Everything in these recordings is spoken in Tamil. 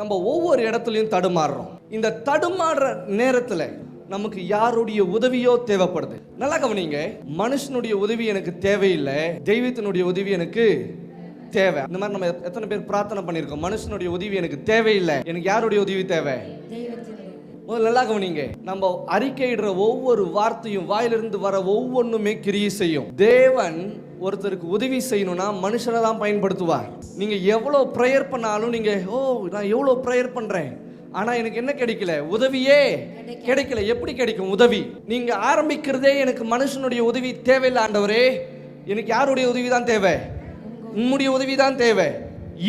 நம்ம ஒவ்வொரு இடத்துலையும் தடுமாறுறோம். இந்த தடுமாறுற நேரத்தில் நமக்கு யாருடைய உதவியோ தேவைப்படுது. நல்லா கவனிங்க, மனுஷனுடைய உதவி எனக்கு தேவையில்லை, தெய்வத்தினுடைய உதவி எனக்கு தேவை. இந்த மாதிரி நம்ம எத்தனை பேர் பிரார்த்தனை பண்ணியிருக்கோம், மனுஷனுடைய உதவி எனக்கு தேவையில்லை, எனக்கு யாருடைய உதவி தேவை? முதல்ல நல்லா கவனிங்க, நம்ம அறிக்கையிடுற ஒவ்வொரு வார்த்தையும் வாயிலிருந்து வர ஒவ்வொன்றுமே கிரியை செய்யும். தேவன் ஒருத்தருக்கு உதவி செய்யணும்னா மனுஷனை தான் பயன்படுத்துவார். நீங்க எவ்வளவு ப்ரேயர் பண்ணாலும், நீங்க நான் எவ்வளவு ப்ரேயர் பண்றேன் ஆனா எனக்கு என்ன கிடைக்கல? உதவியே கிடைக்கல. எப்படி கிடைக்கும் உதவி? நீங்க ஆரம்பிக்கிறதே எனக்கு மனுஷனுடைய உதவி தேவையில்லை ஆண்டவரே, எனக்கு யாருடைய உதவி தான் தேவை? உம்முடைய உதவி தான் தேவை.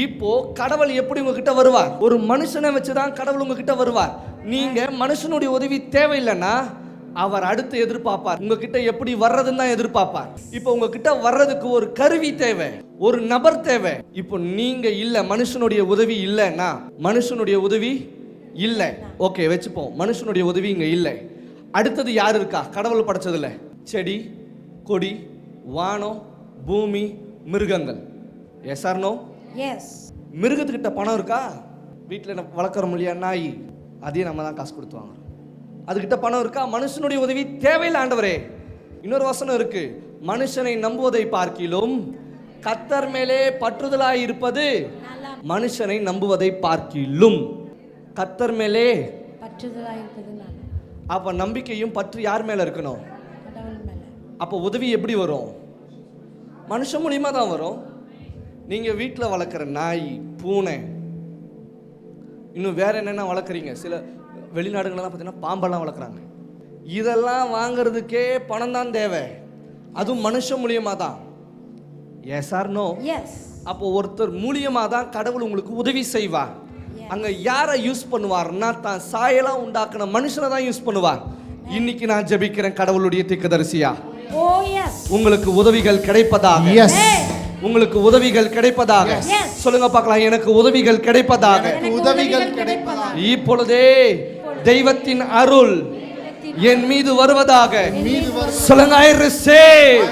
இப்போ கடவுள் எப்படி உங்ககிட்ட வருவார்? ஒரு மனுஷனை வச்சுதான் கடவுள் உங்ககிட்ட வருவார். நீங்க மனுஷனுடைய உதவி தேவையில்லைன்னா அவர் அடுத்து எதிர்பார்ப்பார் உங்ககிட்ட எப்படி வர்றதுன்னு தான் எதிர்பார்ப்பார். இப்போ உங்ககிட்ட வர்றதுக்கு ஒரு கருவி தேவை, ஒரு நபர் தேவை. இப்போ நீங்க இல்ல, மனுஷனுடைய உதவி இல்லைன்னா, மனுஷனுடைய உதவி இல்லை, ஓகே வச்சுப்போம், மனுஷனுடைய உதவி இங்க இல்லை. அடுத்தது யார் இருக்கா கடவுள் படைச்சதுல? செடி, கொடி, வானம், பூமி, மிருகங்கள். Yes or no? எஸ். மிருகத்துக்கிட்ட பணம் இருக்கா? வீட்டில் வளர்க்குறோம் இல்லையா நாய், அதையும் நம்ம தான் காசு கொடுத்து வாங்குறோம். அதுகிட்ட பணம் இருக்கா? மனுஷனுடைய உதவி தேவையில்லை ஆண்டவரே. இன்னொரு வசனம் இருக்கு, மனுஷனை நம்புவதை பார்க்கிலும் கர்த்தர் மேலே பற்றுதலாய் இருப்பது மனுஷனை நம்புவதை பார்க்கிலும். கர்த்தர் மேலே பற்றுதலாய் இருப்பது. அப்ப நம்பிக்கையும் பற்று யார் மேல இருக்கணும்? அப்ப உதவி எப்படி வரும்? மனுஷன் மூலியமா தான் வரும். நீங்க வீட்டில் வளர்க்குற நாய், பூனை, இன்னும் வேற என்னென்ன வளர்க்குறீங்க, சில வெளிநாடுகள்லாம் பார்த்தீங்கன்னா பாம்பெல்லாம் வளர்க்குறாங்க. இதெல்லாம் வாங்கிறதுக்கே பணம் தான் தேவை, அதுவும் மனுஷன் மூலியமா தான். Yes or no? எஸ். அப்போ ஒருத்தர் மூலியமா தான் கடவுள் உங்களுக்கு உதவி செய்வார். அங்க யாரை யூஸ் பண்ணுவார்னா, தான் சாயலா உண்டாக்குன மனுஷனை தான் யூஸ் பண்ணுவார். இன்னைக்கு நான் ஜெபிக்கிறேன், கடவுளுடைய தீர்க்கதரிசியா உங்களுக்கு உதவிகள் கிடைப்பதாக. எஸ். உங்களுக்கு உதவிகள் கிடைப்பதாக. சொல்லுங்க பார்க்கலாம், எனக்கு உதவிகள் கிடைப்பதாக. உதவிகள் கிடைப்பதாக. இப்பொழுதே தெய்வத்தின் அருள் என் மீது வருவதாக. சொல்லுங்க, I receive.